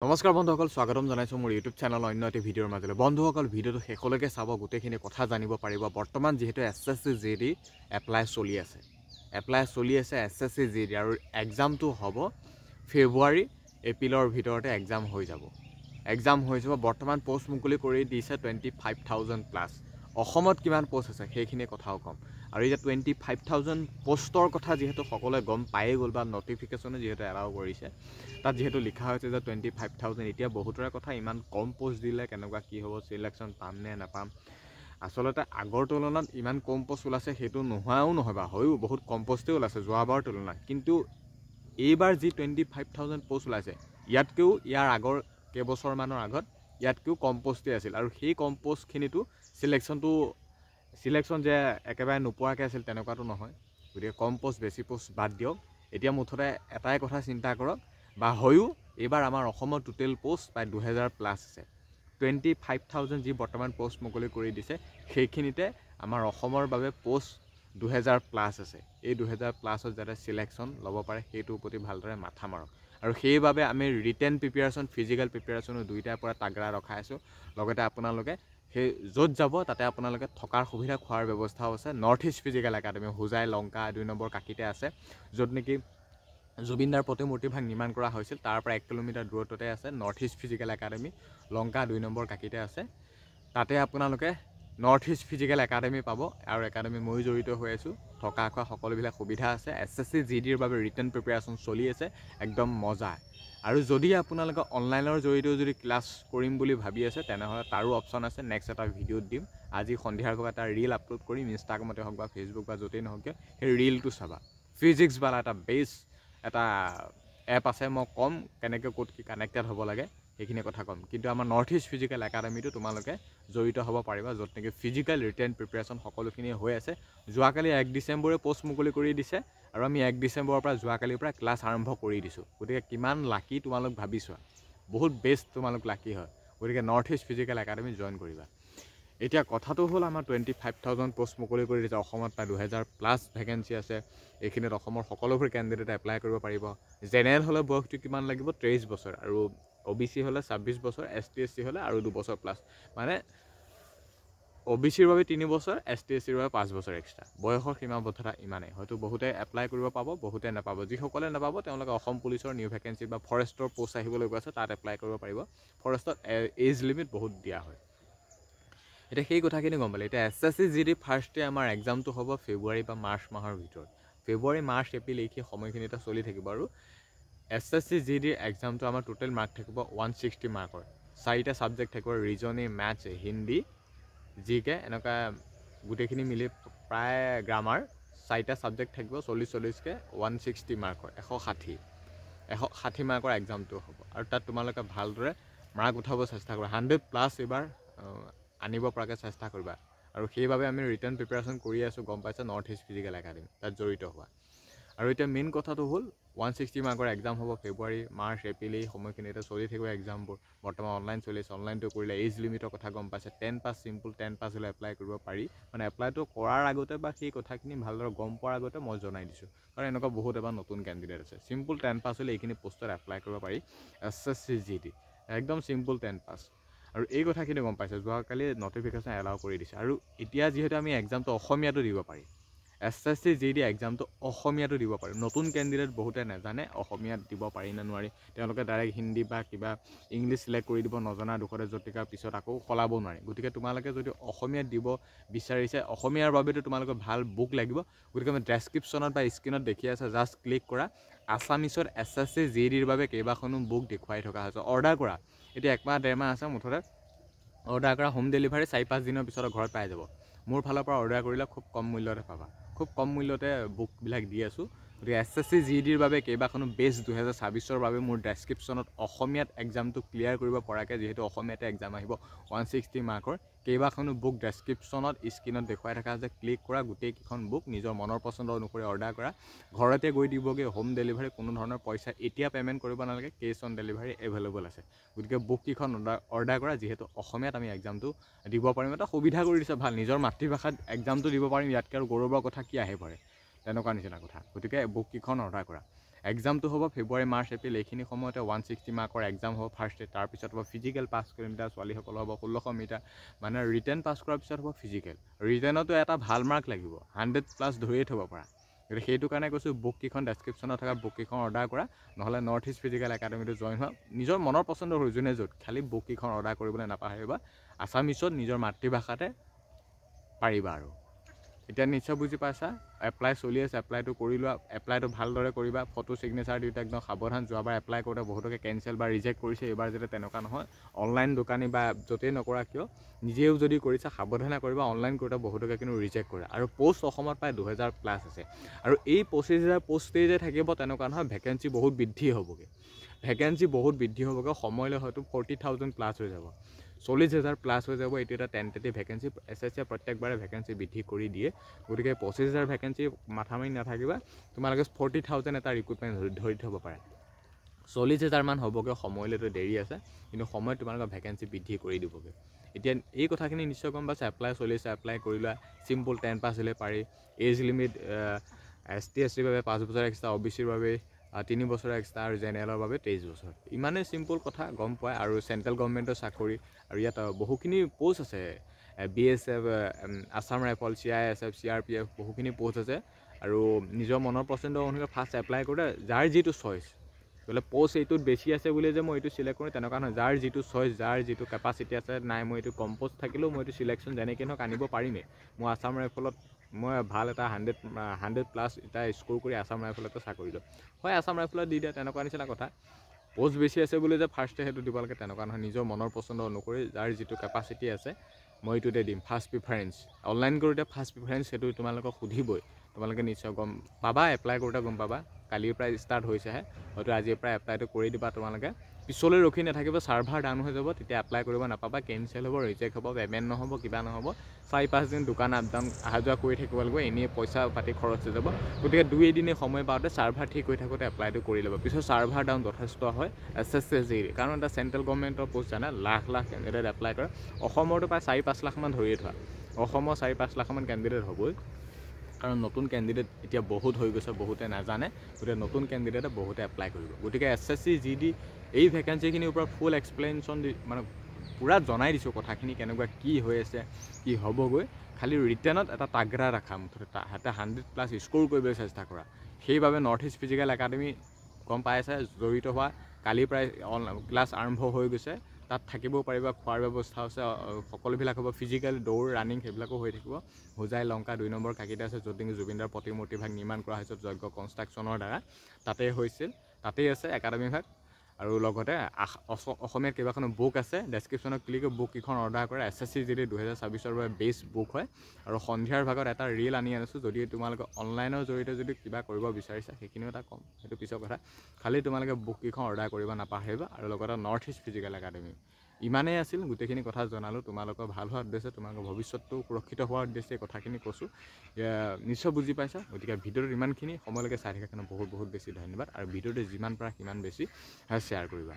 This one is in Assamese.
নমস্কাৰ বন্ধুসকল, স্বাগতম জনাইছোঁ মোৰ ইউটিউব চেনেলৰ অন্য এটা ভিডিঅ'ৰ মাজলৈ। বন্ধুসকল, ভিডিঅ'টো শেষলৈকে চাব, গোটেইখিনি কথা জানিব পাৰিব। বৰ্তমান যিহেতু SSC GD এপ্লাই চলি আছে SSC GD আৰু এক্সামটো হ'ব ফেব্ৰুৱাৰী এপ্ৰিলৰ ভিতৰতে এক্সাম হৈ যাব। বৰ্তমান পোষ্ট মুকলি কৰি দিছে 25,000 প্লাছ। অসমত কিমান পোষ্ট আছে সেইখিনি কথাও ক'ম। আৰু এতিয়া 25,000 পোষ্টৰ কথা যিহেতু সকলোৱে গম পায়েই গ'ল বা নটিফিকেশ্যনে যিহেতু এলাউ কৰিছে, তাত যিহেতু লিখা হৈছে যে 25,000। এতিয়া বহুতৰে কথা, ইমান কম পোষ্ট দিলে কেনেকুৱা কি হ'ব, চিলেকশ্যন পাম নে নাপাম। আচলতে আগৰ তুলনাত ইমান কম পোষ্ট ওলাইছে সেইটো নোহোৱাও নহয়, বা হয়ও বহুত কম পোষ্টেই ওলাইছে যোৱাবাৰৰ তুলনাত। কিন্তু এইবাৰ যি 25,000 পোষ্ট ওলাইছে, ইয়াতকৈও ইয়াৰ আগৰ কেইবছৰমানৰ আগত ইয়াতকৈও কম পোষ্টেই আছিল। আৰু সেই কম পোষ্টখিনিতো চিলেকশ্যন যে একেবাৰে নোপোৱাকৈ আছিল তেনেকুৱাতো নহয়। গতিকে কম পোষ্ট বেছি পোষ্ট বাদ দিয়ক, এতিয়া মুঠতে এটাই কথা চিন্তা কৰক, বা হয়ও এইবাৰ আমাৰ অসমৰ টোটেল পোষ্ট প্ৰায় 2000 প্লাছ আছে। 25,000 যি বৰ্তমান পোষ্ট মুকলি কৰি দিছে, সেইখিনিতে আমাৰ অসমৰ বাবে পোষ্ট 2000 প্লাছ আছে। এই 2000 প্লাছত যাতে চিলেকশ্যন ল'ব পাৰে সেইটোৰ প্ৰতি ভালদৰে মাথা মাৰক। আৰু সেইবাবে আমি ৰিটেন প্ৰিপেৰেশ্যন, ফিজিকেল প্ৰিপেৰেশ্যনো দুয়োটাৰ পৰা তাগৰা ৰখাই আছোঁ। লগতে আপোনালোকে সেই য'ত যাব তাতে আপোনালোকে থকাৰ সুবিধা, খোৱাৰ ব্যৱস্থাও আছে। North east physical academy Hojai Lanka 2 number কাকিতে আছে, য'ত নেকি জুবিনদাৰ প্ৰতিমূৰ্তিভাগ নিৰ্মাণ কৰা হৈছিল। তাৰ পৰা 1 কিলোমিটাৰ দূৰত্বতে আছে north east physical academy, Lanka 2 number কাকিতে আছে। তাতে আপোনালোকে নৰ্থ ইষ্ট ফিজিকেল একাডেমি পাব। আৰু একাডেমি ময়ো জড়িত হৈ আছোঁ, থকা খোৱা সকলোবিলাক সুবিধা আছে। SSC GDৰ বাবে ৰিটেন প্ৰিপেৰেশ্যন চলি আছে, একদম মজা। আৰু যদি আপোনালোকে অনলাইনৰ জৰিয়তেও যদি ক্লাছ কৰিম বুলি ভাবি আছে, তেনেহ'লে তাৰো অপশ্যন আছে। নেক্সট এটা ভিডিঅ'ত দিম। আজি সন্ধিয়াৰ আগত এটা ৰিল আপলোড কৰিম, ইনষ্টাগ্ৰামতে হওক বা ফেচবুক বা য'তেই নহওক, সেই ৰিলটো চাবা। ফিজিক্সবালা এটা এপ আছে, মই ক'ম কেনেকৈ ক'ত কি কানেক্টেড হ'ব লাগে সেইখিনি কথা ক'ম। কিন্তু আমাৰ নৰ্থ ইষ্ট ফিজিকেল একাডেমিটো তোমালোকে জড়িত হ'ব পাৰিবা, য'ত নেকি ফিজিকেল ৰিটেন প্ৰিপেৰেশ্যন সকলোখিনি হৈ আছে। যোৱাকালি 1 ডিচেম্বৰে পোষ্ট মুকলি কৰি দিছে, আৰু আমি 1 ডিচেম্বৰৰ পৰা যোৱাকালিৰ পৰা ক্লাছ আৰম্ভ কৰি দিছোঁ। গতিকে কিমান লাকি তোমালোক ভাবি চোৱা, বহুত বেষ্ট তোমালোক লাকি হয়। গতিকে north east physical academy join কৰিবা। এতিয়া কথাটো হ'ল, আমাৰ 25,000 পোষ্ট মুকলি কৰি দিছে। অসমত প্ৰায় 2000 প্লাছ ভেকেঞ্চি আছে। এইখিনিত অসমৰ সকলোবোৰ কেণ্ডিডেট এপ্লাই কৰিব পাৰিব। জেনেৰেল হ'লে বয়সটো কিমান লাগিব, 23 বছৰ, আৰু OBC হ'লে 26 বছৰ, ST SC হ'লে আৰু 2 বছৰ প্লাছ। মানে OBCৰ বাবে 3 বছৰ, ST SCৰ বাবে 5 বছৰ এক্সট্ৰা। বয়সৰ সীমাবদ্ধতা ইমানেই। হয়তো বহুতে এপ্লাই কৰিব পাব, বহুতে নাপাব। যিসকলে নাপাব তেওঁলোকে অসম পুলিচৰ নিউ ভেকেঞ্চি বা ফৰেষ্টৰ পোষ্ট আহিবলৈ গৈ আছে, তাত এপ্লাই কৰিব পাৰিব। ফৰেষ্টত এজ লিমিট বহুত দিয়া হয়। এতিয়া সেই কথাখিনি গম পালে। এতিয়া SSC GD ফাৰ্ষ্ট ডে আমাৰ এক্সামটো হ'ব ফেব্ৰুৱাৰী বা মাৰ্চ মাহৰ ভিতৰত। ফেব্ৰুৱাৰী, মাৰ্চ, এপ্ৰিল এই সময়খিনিতে চলি থাকিব। আৰু SSC GDৰ এক্সামটো আমাৰ টোটেল মাৰ্ক থাকিব 160 মাৰ্কৰ। 4টা ছাবজেক্ট থাকিব, ৰিজনিং, মেথছ, হিন্দী, জিকে, এনেকুৱা গোটেইখিনি মিলি প্ৰায় গ্ৰামাৰ। 4টা ছাবজেক্ট থাকিব, 40-40কৈ 160 মাৰ্কৰ, 160 মাৰ্কৰ এক্সামটো হ'ব। আৰু তাত তোমালোকে ভালদৰে মাৰ্ক উঠাব চেষ্টা কৰিবা। 100+ এইবাৰ আনিব পৰাকৈ চেষ্টা কৰিবা। আৰু সেইবাবে আমি ৰিটেন প্ৰিপেৰেশ্যন কৰি আছোঁ, গম পাইছে, নৰ্থ ইষ্ট ফিজিকেল একাডেমি তাত জড়িত হোৱা। আৰু এতিয়া মেইন কথাটো হ'ল, 160 মাৰ্কৰ এক্সাম হ'ব ফেব্ৰুৱাৰী, মাৰ্চ, এপ্ৰিল এই সময়খিনিতে চলি থাকিব এক্সামবোৰ। বৰ্তমান অনলাইন চলি আছে। অনলাইনটো কৰিলে এজ লিমিটৰ কথা গম পাইছে। 10 পাছ, চিম্পুল 10 পাছ হ'লে এপ্লাই কৰিব পাৰি। মানে এপ্লাইটো কৰাৰ আগতে বা সেই কথাখিনি ভালদৰে গম পোৱাৰ আগতে মই জনাই দিছোঁ, কাৰণ এনেকুৱা বহুত এবাৰ নতুন কেণ্ডিডেট আছে। চিম্পুল 10 পাছ হ'লে এইখিনি পোষ্টত এপ্লাই কৰিব পাৰি। SSC GD একদম চিম্পুল 10 পাছ। আৰু এই কথাখিনি গম পাইছে, যোৱাকালি নটিফিকেশ্যন এলাউ কৰি দিছে। আৰু এতিয়া যিহেতু আমি এক্সামটো অসমীয়াটো দিব পাৰি, SSC GD এক্সামটো অসমীয়াটো দিব পাৰি। নতুন কেণ্ডিডেট বহুতে নাজানে অসমীয়াত দিব পাৰি নে নোৱাৰি। তেওঁলোকে ডাইৰেক্ট হিন্দী বা কিবা ইংলিছ চিলেক্ট কৰি দিব, নজনা দুখতে, যতিকাৰ পিছত আকৌ সলাব নোৱাৰে। গতিকে তোমালোকে যদি অসমীয়াত দিব বিচাৰিছে, অসমীয়াৰ বাবেতো তোমালোকে ভাল বুক লাগিব। গতিকে আমি ডেছক্ৰিপশ্যনত বা স্ক্ৰীণত দেখি আছে, জাষ্ট ক্লিক কৰা। আছামিছত SSC GDৰ বাবে কেইবাখনো বুক দেখুৱাই থকা হৈছে। অৰ্ডাৰ কৰা, এতিয়া 1 মাহ 1.5 মাহ আছে মুঠতে। অৰ্ডাৰ কৰা, হোম ডেলিভাৰী 4-5 দিনৰ পিছত ঘৰত পাই যাব। মোৰ ফালৰ পৰা অৰ্ডাৰ কৰিলে খুব কম মূল্যতে পাবা। খুব কম মূল্যতে বুকবিলাক দি আছোঁ। গতিকে SSC GDৰ বাবে কেইবাখনো বেষ্ট 2026ৰ বাবে মোৰ ডেছক্ৰিপশ্যনত অসমীয়াত এক্সামটো ক্লিয়াৰ কৰিব পৰাকৈ, যিহেতু অসমীয়াতে এক্সাম আহিব 160 মাৰ্কৰ, কেইবাখনো বুক ডেছক্ৰিপশ্যনত স্ক্ৰীণত দেখুৱাই থকা আছে। ক্লিক কৰা, গোটেইকেইখন বুক নিজৰ মনৰ পচন্দ অনুসৰি অৰ্ডাৰ কৰা। ঘৰতে গৈ দিবগৈ, হোম ডেলিভাৰী। কোনো ধৰণৰ পইচা এতিয়া পে'মেণ্ট কৰিব নালাগে, কেছ অন ডেলিভাৰী এভেইলেবল আছে। গতিকে বুককেইখন অৰ্ডাৰ কৰা, যিহেতু অসমীয়াত আমি এক্সামটো দিব পাৰিম। এটা সুবিধা কৰি দিছে, ভাল, নিজৰ মাতৃভাষাত এক্সামটো দিব পাৰিম, ইয়াতকৈ আৰু গৌৰৱৰ কথা কি আহে পৰে, তেনেকুৱা নিচিনা কথা। গতিকে বুককেইখন অৰ্ডাৰ কৰা। এক্সামটো হ'ব ফেব্ৰুৱাৰী মাৰ্চ এপ্ৰিল এইখিনি সময়তে 160 মাৰ্কৰ এক্সাম হ'ব ফাৰ্ষ্ট ডে তাৰপিছত হ'ব ফিজিকেল পাছ কিলোমিটাৰ ছোৱালীসকল হ'ব 1600 মিটাৰ মানে ৰিটেন পাছ কৰাৰ পিছত হ'ব ফিজিকেল ৰিটেনতো এটা ভাল মাৰ্ক লাগিব 100+ ধৰিয়ে থ'ব পৰা গতিকে সেইটো কাৰণে কৈছোঁ বুককেইখন ডেছক্ৰিপশ্যনত থকা বুককেইখন অৰ্ডাৰ কৰা নহ'লে নৰ্থ ইষ্ট ফিজিকেল একাডেমীটো জইন হোৱা নিজৰ মনৰ পচন্দৰ হৈ যোনে য'ত খালী বুককেইখন অৰ্ডাৰ কৰিবলৈ নাপাহৰিবা আছামিছত নিজৰ মাতৃভাষাতে পাৰিবা আৰু এতিয়া নিশ্চয় বুজি পাইছা এপ্লাই চলি আছে এপ্লাইটো কৰি লোৱা এপ্লাইটো ভালদৰে কৰিবা ফটো ছিগনেচাৰ দিওঁতে একদম সাৱধান যোৱাবাৰ এপ্লাই কৰোঁতে বহুতকে কেঞ্চেল বা ৰিজেক্ট কৰিছে এইবাৰ যাতে তেনেকুৱা নহয় অনলাইন দোকানী বা য'তেই নকৰা কিয় নিজেও যদি কৰিছা সাৱধানে কৰিবা অনলাইন কৰোঁতে বহুতকে কিন্তু ৰিজেক্ট কৰে আৰু পোষ্ট অসমত প্ৰায় 2000+ আছে আৰু এই 25000 পোষ্টেই যে থাকিব তেনেকুৱা নহয় ভেকেঞ্চি বহুত বৃদ্ধি হ'বগৈ সময়লৈ হয়তো 40,000+ হৈ যাব 40,000+ হৈ যাব এইটো এটা টেণ্টেটিভ ভেকেঞ্চি SSC প্ৰত্যেকবাৰে ভেকেঞ্চি বৃদ্ধি কৰি দিয়ে গতিকে 25,000 ভেকেঞ্চি মাথা মাৰি নাথাকিবা তোমালোকে 40,000 এটা ৰিক্ৰুটমেণ্ট ধৰি থ'ব পাৰে 40,000 মান হ'বগৈ সময়লৈতো দেৰি আছে কিন্তু সময়ত তোমালোকৰ ভেকেঞ্চি বৃদ্ধি কৰি দিবগৈ এতিয়া এই কথাখিনি নিশ্চয় গম পাইছা এপ্লাই চলিছে এপ্লাই কৰি লোৱা চিম্পল 10 পাছ হ'লে পাৰি এজ লিমিট ST SCৰ বাবে 5 বছৰ এক্সট্ৰা OBCৰ বাবে 3 বছৰ এক্সট্ৰা আৰু জেনেৰেলৰ বাবে 23 বছৰ ইমানেই চিম্পল কথা গম পোৱা আৰু চেণ্ট্ৰেল গভৰ্ণমেণ্টৰ চাকৰি আৰু ইয়াত বহুখিনি পোষ্ট আছে BSF Assam rifle CISF CRPF বহুখিনি পোষ্ট আছে আৰু নিজৰ মনৰ পচন্দৰ অনুসৰি ফাৰ্ষ্ট এপ্লাই কৰোঁতে যাৰ যিটো চইচ বোলে পোষ্ট এইটোত বেছি আছে বুলি যে মই এইটো চিলেক্ট কৰোঁ তেনেকুৱা নহয় যাৰ যিটো চইচ যাৰ যিটো কেপাচিটি আছে নাই মই এইটো কম পোষ্ট থাকিলেও মই এইটো চিলেকশ্যন যেনেকৈ নহওক আনিব পাৰিমেই মই আছাম ৰাইফলত মই ভাল এটা 100+ এটা স্ক'ৰ কৰি আছাম ৰাইফলতে চাকৰি লওঁ হয় আছাম ৰাইফলত দি দিয়া তেনেকুৱা নিচিনা কথা পোষ্ট বেছি আছে বুলি যে ফাৰ্ষ্টে সেইটো দিব লাগে তেনেকুৱা নহয় নিজৰ মনৰ পচন্দ অনুসৰি যাৰ যিটো কেপাচিটি আছে মই এইটোতে দিম ফাৰ্ষ্ট প্ৰিফাৰেঞ্চ অনলাইন কৰোঁতে ফাৰ্ষ্ট প্ৰিফাৰেঞ্চ সেইটো তোমালোকক সুধিবই তোমালোকে নিশ্চয় গম পাবা এপ্লাই কৰোঁতে গম পাবা কালিৰ পৰাই ষ্টাৰ্ট হৈছেহে হয়তো আজিৰ পৰা এপ্লাইটো কৰি দিবা তোমালোকে পিছলৈ ৰখি নাথাকিব ছাৰ্ভাৰ ডাউন হৈ যাব তেতিয়া এপ্লাই কৰিব নাপাবা কেঞ্চেল হ'ব ৰিজেক্ট হ'ব পে'মেণ্ট নহ'ব কিবা নহ'ব 4-5 দিন দোকান আপ ডাউন অহা যোৱা কৰি থাকিব লাগিব এনেই পইচা পাতি খৰচ হৈ যাব গতিকে 2 দিনে সময় পাওঁতে ছাৰ্ভাৰ ঠিক হৈ থাকোঁতে এপ্লাইটো কৰি ল'ব পিছত ছাৰ্ভাৰ ডাউন যথেষ্ট হয় SSC কাৰণ এটা চেণ্ট্ৰেল গভৰ্ণমেণ্টৰ পোষ্ট জানা লাখ কেণ্ডিডেট এপ্লাই কৰে অসমৰতো প্ৰায় 4-5 লাখ মান ধৰিয়ে থোৱা অসমৰ 4-5 লাখ মান কেণ্ডিডেট হ'বই কাৰণ নতুন কেণ্ডিডেট এতিয়া বহুত হৈ গৈছে বহুতে নাজানে গতিকে নতুন কেণ্ডিডেটে বহুতে এপ্লাই কৰিব গতিকে SSC GD এই ভেকেঞ্চিখিনিৰ ওপৰত ফুল এক্সপ্লেনেশ্যন দি মানে পুৰা জনাই দিছোঁ কথাখিনি কেনেকুৱা কি হৈ আছে কি হ'বগৈ খালি ৰিটেনত এটা তাগৰা ৰাখা মুঠতে এটা 100+ স্ক'ৰ কৰিবলৈ চেষ্টা কৰা সেইবাবে নৰ্থ ইষ্ট ফিজিকেল একাডেমী গম পাই আছে জড়িত হোৱা কালি প্ৰায় ক্লাছ আৰম্ভ হৈ গৈছে তাত থাকিবও পাৰিবা খোৱাৰ ব্যৱস্থা আছে সকলোবিলাক হ'ব ফিজিকেল দৌৰ ৰানিং সেইবিলাকো হৈ থাকিব হোজাই লংকা 2 নম্বৰ কাকিতে আছে য'ত নেকি জুবিনদাৰ প্ৰতিমূৰ্তিভাগ নিৰ্মাণ কৰা হৈছে যজ্ঞ কনষ্ট্ৰাকশ্যনৰ দ্বাৰা তাতেই হৈছিল তাতেই আছে একাডেমীভাগ আৰু লগতে অসমীয়াত কেইবাখনো বুক আছে ডেছক্ৰিপশ্যনত ক্লিক কৰি বুককেইখন অৰ্ডাৰ কৰা SSC GD 2024 বাবে বেষ্ট বুক হয় আৰু সন্ধিয়াৰ ভাগত এটা ৰিল আনি আনিছোঁ যদি তোমালোকে অনলাইনৰ জৰিয়তে যদি কিবা কৰিব বিচাৰিছা সেইখিনিও এটা কম সেইটো পিছৰ কথা খালি তোমালোকে বুককেইখন অৰ্ডাৰ কৰিব নাপাহৰিবা আৰু লগতে নৰ্থ ইষ্ট ফিজিকেল একাডেমী ইমানেই আছিল গোটেইখিনি কথা জনালোঁ তোমালোকৰ ভাল হোৱাৰ উদ্দেশ্যে তোমালোকৰ ভৱিষ্যতটো সুৰক্ষিত হোৱাৰ উদ্দেশ্যে কথাখিনি কৈছোঁ নিশ্চয় বুজি পাইছা গতিকে ভিডিঅ'টোত ইমানখিনি সময়লৈকে চাই থকাৰ কাৰণে বহুত বেছি ধন্যবাদ আৰু ভিডিঅ'টো যিমান পাৰা সিমান বেছি শ্বেয়াৰ কৰিবা